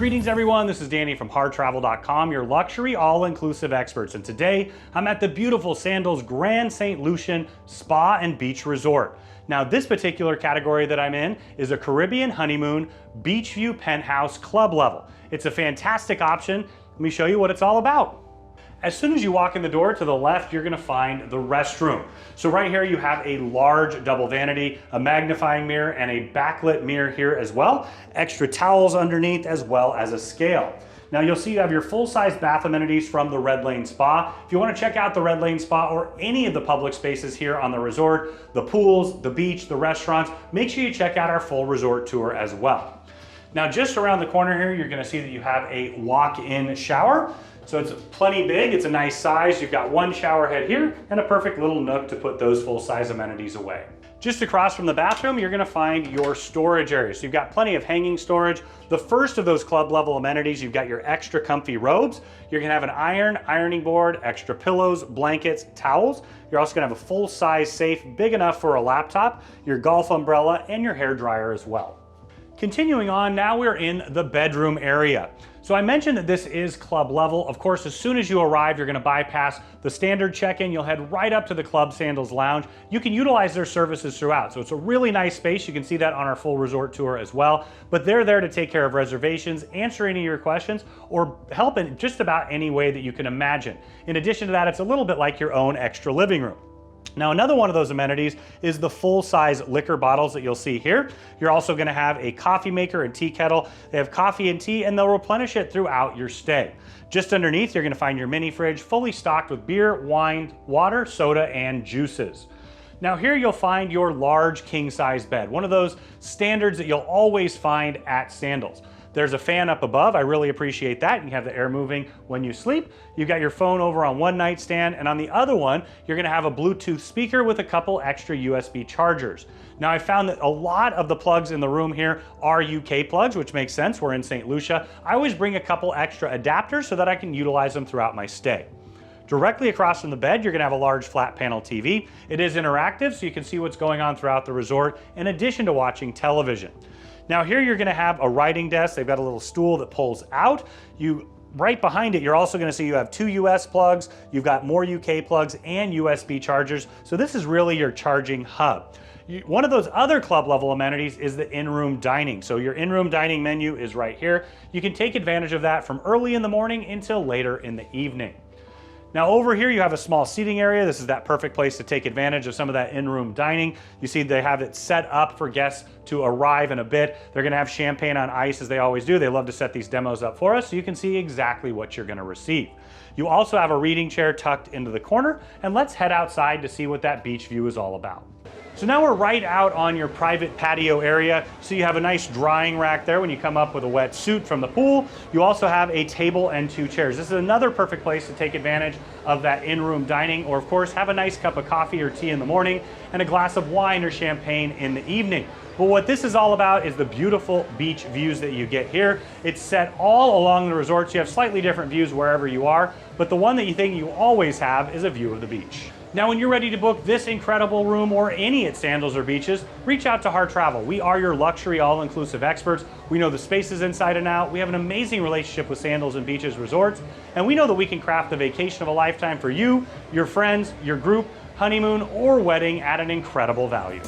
Greetings everyone, this is Danny from harrtravel.com, your luxury all-inclusive experts, and today I'm at the beautiful Sandals Grand St Lucian Spa and Beach Resort. Now this particular category that I'm in is a Caribbean Honeymoon Beachview Penthouse club level. It's a fantastic option. Let me show you what it's all about. As soon as you walk in the door to the left, you're gonna find the restroom. So right here you have a large double vanity, a magnifying mirror, and a backlit mirror here as well. Extra towels underneath as well as a scale. Now you'll see you have your full-size bath amenities from the Red Lane Spa. If you want to check out the Red Lane Spa or any of the public spaces here on the resort, the pools, the beach, the restaurants, make sure you check out our full resort tour as well. Now just around the corner here, you're gonna see that you have a walk-in shower. So it's plenty big, it's a nice size. You've got one shower head here and a perfect little nook to put those full-size amenities away. Just across from the bathroom, you're gonna find your storage area. So you've got plenty of hanging storage. The first of those club level amenities, you've got your extra comfy robes. You're gonna have an ironing board, extra pillows, blankets, towels. You're also gonna have a full-size safe, big enough for a laptop, your golf umbrella, and your hair dryer as well. Continuing on, now we're in the bedroom area. So I mentioned that this is club level. Of course, as soon as you arrive, you're gonna bypass the standard check-in. You'll head right up to the Club Sandals Lounge. You can utilize their services throughout. So it's a really nice space. You can see that on our full resort tour as well. But they're there to take care of reservations, answer any of your questions, or help in just about any way that you can imagine. In addition to that, it's a little bit like your own extra living room. Now another one of those amenities is the full-size liquor bottles that you'll see here. You're also gonna have a coffee maker and tea kettle. They have coffee and tea and they'll replenish it throughout your stay. Just underneath, you're gonna find your mini fridge fully stocked with beer, wine, water, soda, and juices. Now here you'll find your large king-size bed, one of those standards that you'll always find at Sandals. There's a fan up above. I really appreciate that. You have the air moving when you sleep. You've got your phone over on one nightstand, and on the other one, you're gonna have a Bluetooth speaker with a couple extra USB chargers. Now I found that a lot of the plugs in the room here are UK plugs, which makes sense. We're in St. Lucia. I always bring a couple extra adapters so that I can utilize them throughout my stay. Directly across from the bed, you're gonna have a large flat panel TV. It is interactive, so you can see what's going on throughout the resort, in addition to watching television. Now here you're gonna have a writing desk. They've got a little stool that pulls out. Right behind it, you're also gonna see you have two US plugs, you've got more UK plugs and USB chargers. So this is really your charging hub. One of those other club level amenities is the in-room dining. So your in-room dining menu is right here. You can take advantage of that from early in the morning until later in the evening. Now over here you have a small seating area. This is that perfect place to take advantage of some of that in-room dining. You see they have it set up for guests to arrive in a bit. They're gonna have champagne on ice as they always do. They love to set these demos up for us so you can see exactly what you're gonna receive. You also have a reading chair tucked into the corner, and let's head outside to see what that beach view is all about. So now we're right out on your private patio area. So you have a nice drying rack there when you come up with a wet suit from the pool. You also have a table and two chairs. This is another perfect place to take advantage of that in-room dining, or of course have a nice cup of coffee or tea in the morning and a glass of wine or champagne in the evening. But what this is all about is the beautiful beach views that you get here. It's set all along the resort, so you have slightly different views wherever you are, but the one that you think you always have is a view of the beach. Now, when you're ready to book this incredible room or any at Sandals or beaches, reach out to Harr Travel. We are your luxury all-inclusive experts. We know the spaces inside and out. We have an amazing relationship with Sandals and Beaches Resorts, and we know that we can craft the vacation of a lifetime for you, your friends, your group, honeymoon, or wedding at an incredible value.